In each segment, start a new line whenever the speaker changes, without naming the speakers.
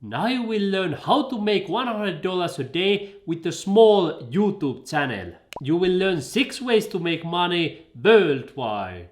Now you will learn how to make $100 a day with a small YouTube channel. You will learn 6 ways to make money worldwide.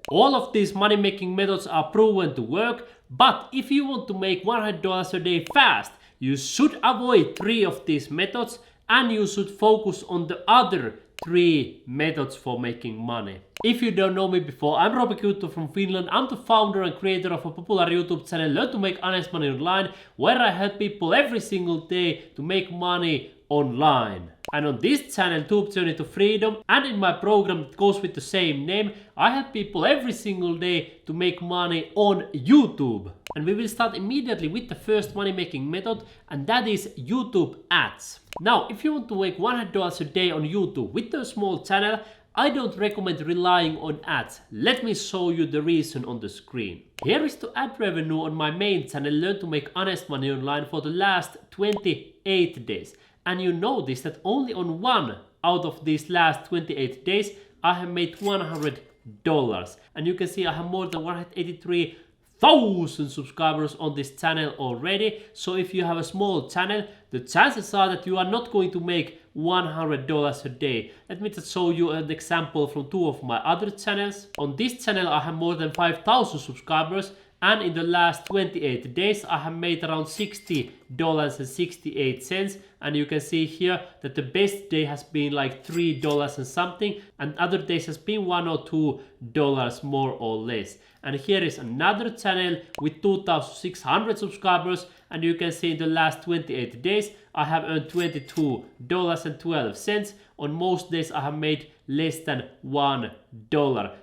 All of these money making methods are proven to work, but if you want to make $100 a day fast, you should avoid 3 of these methods and you should focus on the other 3 methods for making money. If you don't know me before, I'm Robbie from Finland. I'm the founder and creator of a popular YouTube channel, Learn to Make Honest Money Online, where I help people every single day to make money online. And on this channel, Tube Journey to Freedom, and in my program that goes with the same name, I help people every single day to make money on YouTube. And we will start immediately with the first money making method, and that is YouTube ads. Now, if you want to make $100 a day on YouTube with a small channel, I don't recommend relying on ads. Let me show you the reason on the screen. Here is the ad revenue on my main channel, Learn to Make Honest Money Online, for the last 28 days. And you notice that only on 1 out of these last 28 days I have made $100. And you can see I have more than 183,000 subscribers on this channel already. So if you have a small channel, the chances are that you are not going to make $100 a day. Let me just show you an example from 2 of my other channels. On this channel I have more than 5,000 subscribers, and in the last 28 days I have made around $60.68, and you can see here that the best day has been like $3 and something, and other days has been $1 or $2 more or less. And here is another channel with 2,600 subscribers, and you can see in the last 28 days I have earned $22.12. On most days I have made less than $1.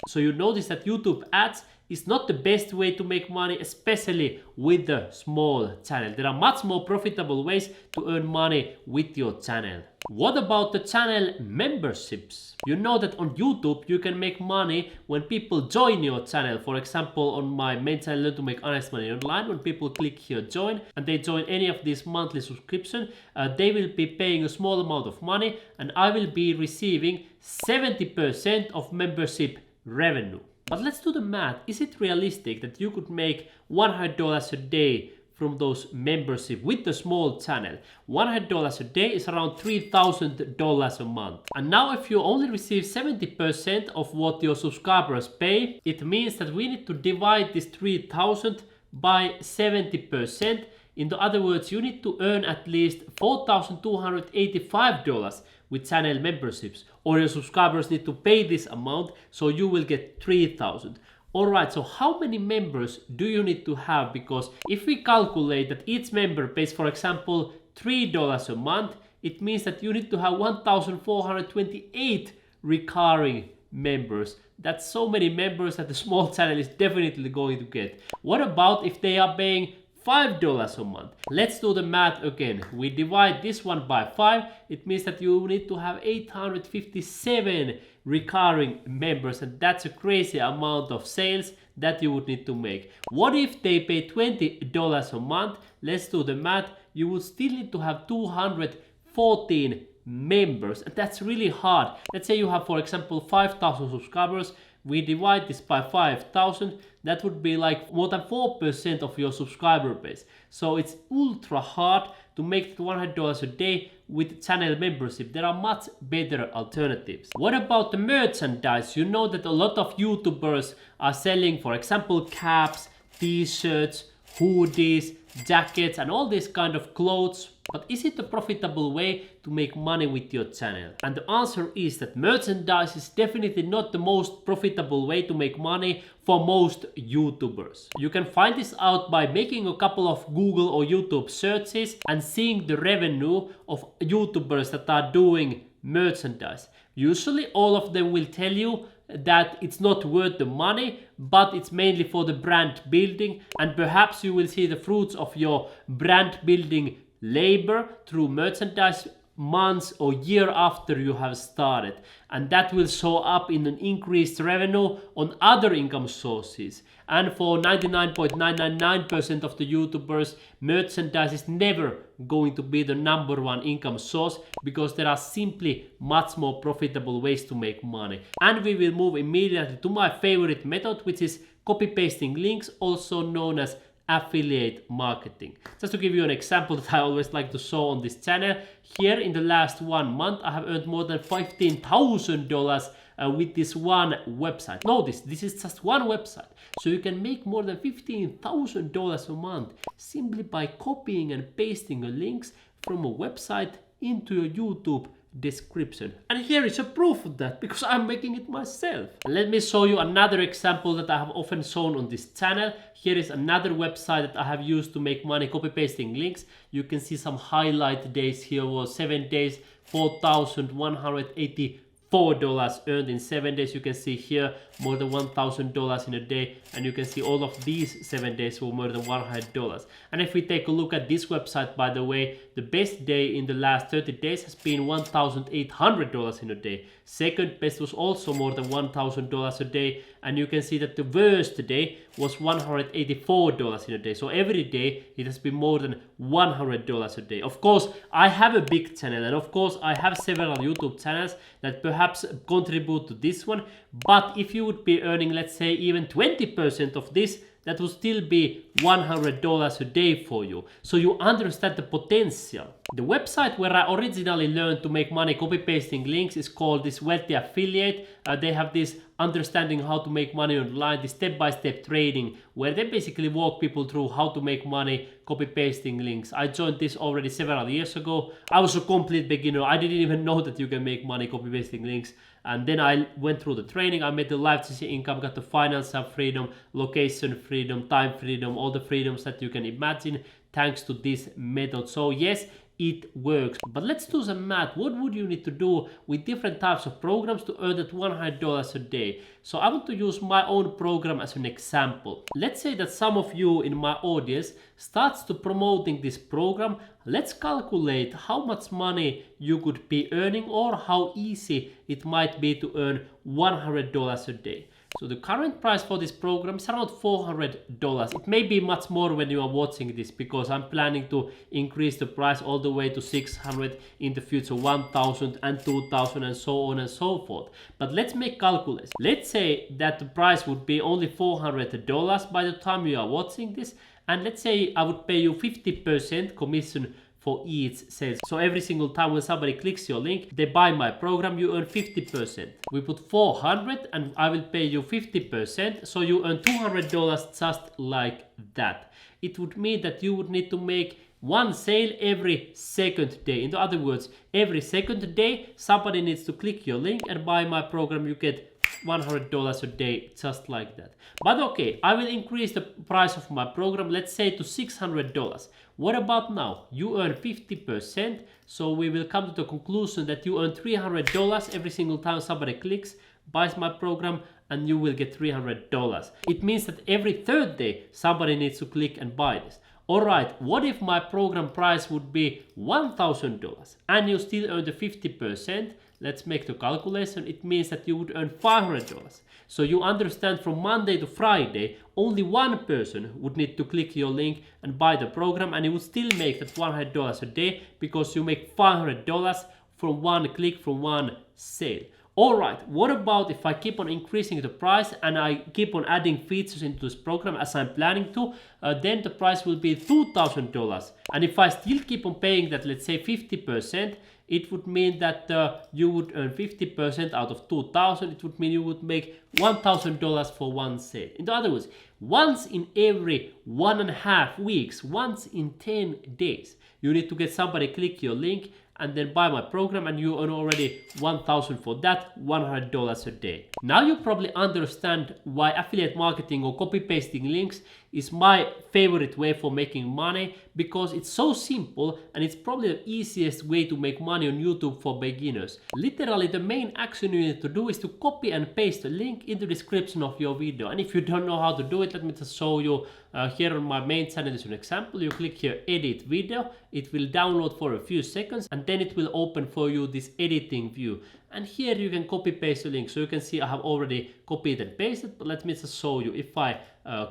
So you notice that YouTube ads is not the best way to make money, especially with the small channel. There are much more profitable ways to earn money with your channel. What about the channel memberships? You know that on YouTube you can make money when people join your channel. For example, on my main channel, Learn to Make Honest Money Online, when people click here join and they join any of these monthly subscriptions, they will be paying a small amount of money, and I will be receiving 70% of membership revenue. But let's do the math. Is it realistic that you could make $100 a day from those membership with the small channel? $100 a day is around $3,000 a month. And now if you only receive 70% of what your subscribers pay, it means that we need to divide this 3,000 by 70%. In other words, you need to earn at least $4,285 with channel memberships, or your subscribers need to pay this amount, so you will get 3,000. Alright, so how many members do you need to have? Because if we calculate that each member pays, for example, $3 a month, it means that you need to have 1,428 recurring members. That's so many members that the small channel is definitely going to get. What about if they are paying $5 a month? Let's do the math again. We divide this one by 5. It means that you need to have 857 recurring members, and that's a crazy amount of sales that you would need to make. What if they pay $20 a month? Let's do the math. You would still need to have 214 members, and that's really hard. Let's say you have, for example, 5,000 subscribers. We divide this by 5,000, that would be like more than 4% of your subscriber base. So it's ultra hard to make $100 a day with channel membership. There are much better alternatives. What about the merchandise? You know that a lot of YouTubers are selling, for example, caps, t-shirts, hoodies, jackets, and all this kind of clothes. But is it a profitable way to make money with your channel? And the answer is that merchandise is definitely not the most profitable way to make money for most YouTubers. You can find this out by making a couple of Google or YouTube searches and seeing the revenue of YouTubers that are doing merchandise. Usually all of them will tell you that it's not worth the money, but it's mainly for the brand building, and perhaps you will see the fruits of your brand building labor through merchandise months or year after you have started, and that will show up in an increased revenue on other income sources. And for 99.999% of the YouTubers, merchandise is never going to be the #1 income source, because there are simply much more profitable ways to make money. And we will move immediately to my favorite method, which is copy pasting links, also known as affiliate marketing. Just to give you an example that I always like to show on this channel, here in the last 1 month I have earned more than $15,000 with this one website. Notice, this is just one website. So you can make more than $15,000 a month simply by copying and pasting links from a website into your YouTube description. And here is a proof of that, because I'm making it myself. Let me show you another example that I have often shown on this channel. Here is another website that I have used to make money copy pasting links. You can see some highlight days here. Was 7 days, $4,184 earned in 7 days. You can see here more than $1,000 in a day, and you can see all of these 7 days were more than $100. And if we take a look at this website, by the way, the best day in the last 30 days has been $1,800 in a day. Second best was also more than $1,000 a day, and you can see that the worst day was $184 in a day. So every day it has been more than $100 a day. Of course, I have a big channel, and of course I have several YouTube channels that perhaps contribute to this one, but if you would be earning, let's say, even 20% of this, that would still be $100 a day for you. So you understand the potential. The website where I originally learned to make money copy pasting links is called this Wealthy Affiliate. They have this understanding how to make money online, this step-by-step training, where they basically walk people through how to make money copy pasting links. I joined this already several years ago. I was a complete beginner. I didn't even know that you can make money copy pasting links. And then I went through the training. I made the life-changing income, got the financial freedom, location freedom, time freedom, all the freedoms that you can imagine thanks to this method. So yes, it works. But let's do some math. What would you need to do with different types of programs to earn that $100 a day? So I want to use my own program as an example. Let's say that some of you in my audience starts to promoting this program. Let's calculate how much money you could be earning, or how easy it might be to earn $100 a day. So the current price for this program is around $400. It may be much more when you are watching this, because I'm planning to increase the price all the way to $600 in the future, $1,000 and $2,000 and so on and so forth. But let's make calculations. Let's say that the price would be only $400 by the time you are watching this, and let's say I would pay you 50% commission for each sale. So every single time when somebody clicks your link, they buy my program, you earn 50%. We put 400 and I will pay you 50%, so you earn $200 just like that. It would mean that you would need to make one sale every second day. In other words, every second day somebody needs to click your link and buy my program. You get $100 a day, just like that. But okay, I will increase the price of my program, let's say to $600. What about now? You earn 50%, so we will come to the conclusion that you earn $300 every single time somebody clicks, buys my program, and you will get $300. It means that every third day somebody needs to click and buy this. Alright, what if my program price would be $1,000 and you still earn the 50%? Let's make the calculation. It means that you would earn $500. So you understand, from Monday to Friday, only one person would need to click your link and buy the program, and you would still make that $100 a day, because you make $500 from one click, from one sale. Alright, what about if I keep on increasing the price and I keep on adding features into this program as I'm planning to, then the price will be $2,000. And if I still keep on paying that, let's say 50%, it would mean that you would earn 50% out of $2,000. It would mean you would make $1,000 for one sale. In other words, once in every 1.5 weeks, once in 10 days, you need to get somebody click your link and then buy my program, and you earn already $1,000 for that, $100 a day. Now you probably understand why affiliate marketing or copy pasting links is my favorite way for making money, because it's so simple and it's probably the easiest way to make money on YouTube for beginners. Literally, the main action you need to do is to copy and paste the link in the description of your video. And if you don't know how to do it, let me just show you. Here on my main channel is an example. You click here, edit video. It will download for a few seconds, and then it will open for you this editing view. And here you can copy paste the link. So you can see I have already copied and pasted, but let me just show you. If I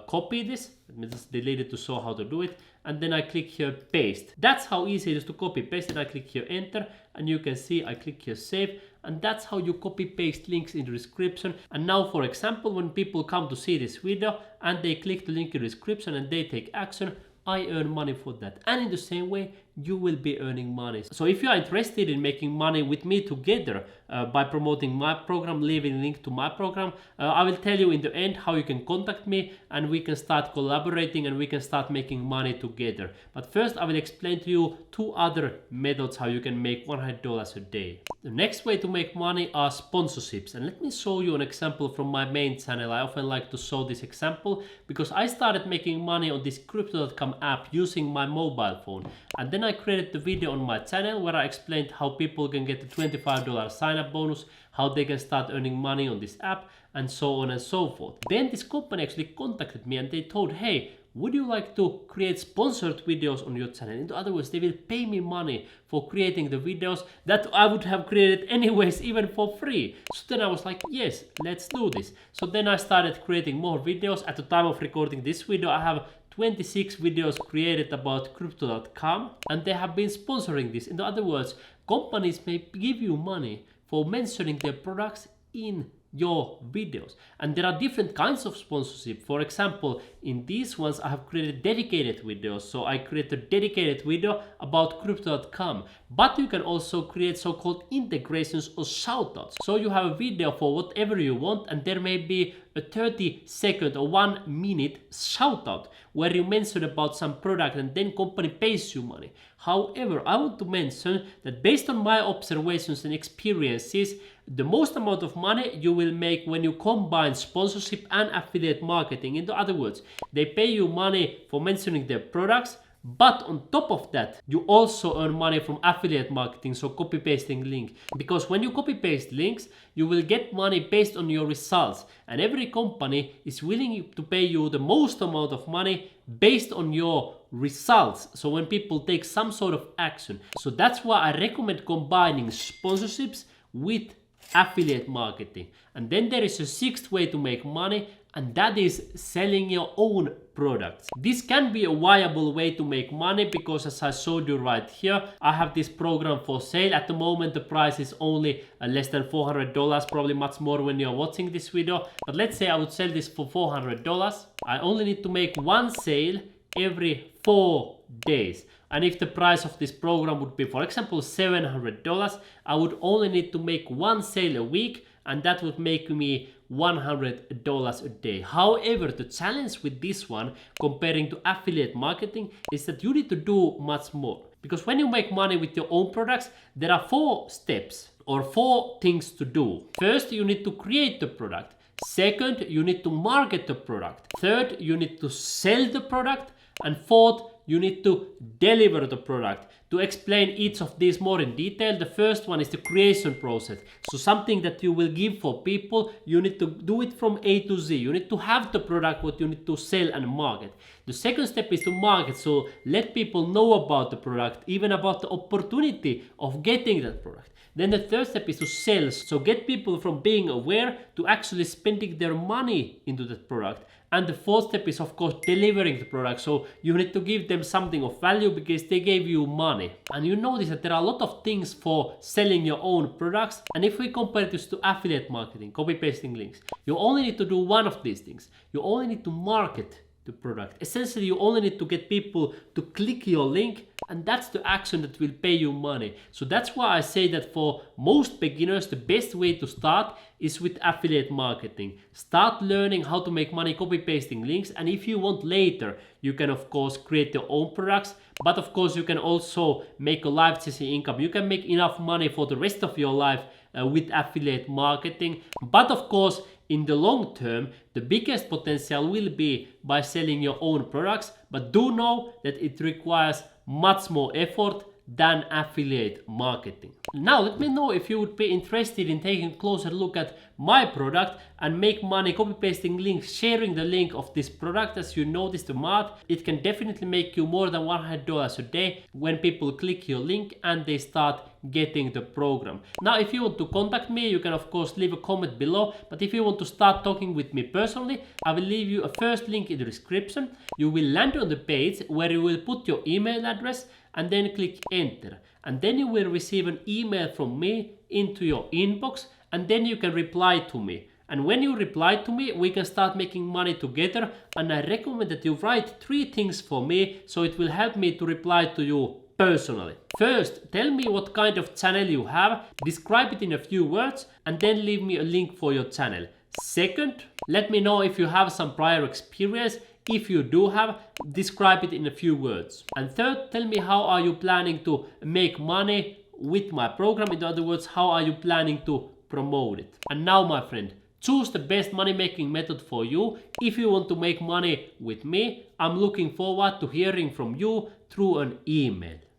copy this, let me just delete it to show how to do it, and then I click here paste. That's how easy it is to copy paste, and I click here enter, and you can see I click here save, and that's how you copy paste links in the description. And now, for example, when people come to see this video and they click the link in the description and they take action, I earn money for that. And in the same way, you will be earning money. So if you are interested in making money with me together by promoting my program, leaving a link to my program, I will tell you in the end how you can contact me and we can start collaborating and we can start making money together. But first I will explain to you 2 other methods how you can make $100 a day. The next way to make money are sponsorships, and let me show you an example from my main channel. I often like to show this example because I started making money on this crypto.com app using my mobile phone, and then I created the video on my channel where I explained how people can get a $25 sign-up bonus, how they can start earning money on this app, and so on and so forth. Then this company actually contacted me and they told, hey, would you like to create sponsored videos on your channel? In other words, they will pay me money for creating the videos that I would have created anyways, even for free. So then I was like, yes, let's do this. So then I started creating more videos. At the time of recording this video, I have 26 videos created about crypto.com, and they have been sponsoring this. In other words, companies may give you money for mentioning their products in your videos, and there are different kinds of sponsorship. For example, in these ones I have created dedicated videos, so I created a dedicated video about crypto.com, but you can also create so-called integrations or shoutouts. So you have a video for whatever you want, and there may be a 30-second or 1 minute shoutout where you mention about some product and then company pays you money. However, I want to mention that based on my observations and experiences, the most amount of money you will make when you combine sponsorship and affiliate marketing. In other words, they pay you money for mentioning their products, but on top of that, you also earn money from affiliate marketing, so copy pasting link. Because when you copy paste links, you will get money based on your results, and every company is willing to pay you the most amount of money based on your results. So when people take some sort of action. So that's why I recommend combining sponsorships with affiliate marketing. And then there is a 6th way to make money, and that is selling your own products. This can be a viable way to make money because, as I showed you right here, I have this program for sale. At the moment the price is only less than $400, probably much more when you're watching this video, but let's say I would sell this for $400. I only need to make 1 sale every 4 days. And if the price of this program would be, for example, $700, I would only need to make 1 sale a week, and that would make me $100 a day. However, the challenge with this one comparing to affiliate marketing is that you need to do much more. Because when you make money with your own products, there are 4 steps or 4 things to do. First, you need to create the product. Second, you need to market the product. Third, you need to sell the product. And fourth, you need to deliver the product. To explain each of these more in detail, the first one is the creation process. So something that you will give for people, you need to do it from A to Z. You need to have the product what you need to sell and market. The second step is to market, so let people know about the product, even about the opportunity of getting that product. Then the third step is to sell, so get people from being aware to actually spending their money into that product. And the fourth step is, of course, delivering the product. So you need to give them something of value because they gave you money. And you notice that there are a lot of things for selling your own products. And if we compare this to affiliate marketing, copy pasting links, you only need to do one of these things. You only need to market the product. Essentially, you only need to get people to click your link, and that's the action that will pay you money. So that's why I say that for most beginners, the best way to start is with affiliate marketing. Start learning how to make money copy pasting links, and if you want later, you can of course create your own products, but of course you can also make a life-changing income. You can make enough money for the rest of your life with affiliate marketing. But of course, in the long term, the biggest potential will be by selling your own products, but do know that it requires much more effort than affiliate marketing. Now let me know if you would be interested in taking a closer look at my product and make money copy pasting links, sharing the link of this product. As you notice the math, it can definitely make you more than $100 a day when people click your link and they start getting the program. Now if you want to contact me, you can of course leave a comment below, but if you want to start talking with me personally, I will leave you a first link in the description. You will land on the page where you will put your email address and then click enter, and then you will receive an email from me into your inbox, and then you can reply to me. And when you reply to me, we can start making money together, and I recommend that you write 3 things for me, so it will help me to reply to you personally. First, tell me what kind of channel you have, describe it in a few words, and then leave me a link for your channel. Second, let me know if you have some prior experience. If you do have, describe it in a few words. And third, tell me how are you planning to make money with my program. In other words, how are you planning to promote it? And now, my friend, choose the best money making method for you. If you want to make money with me, I'm looking forward to hearing from you through an email.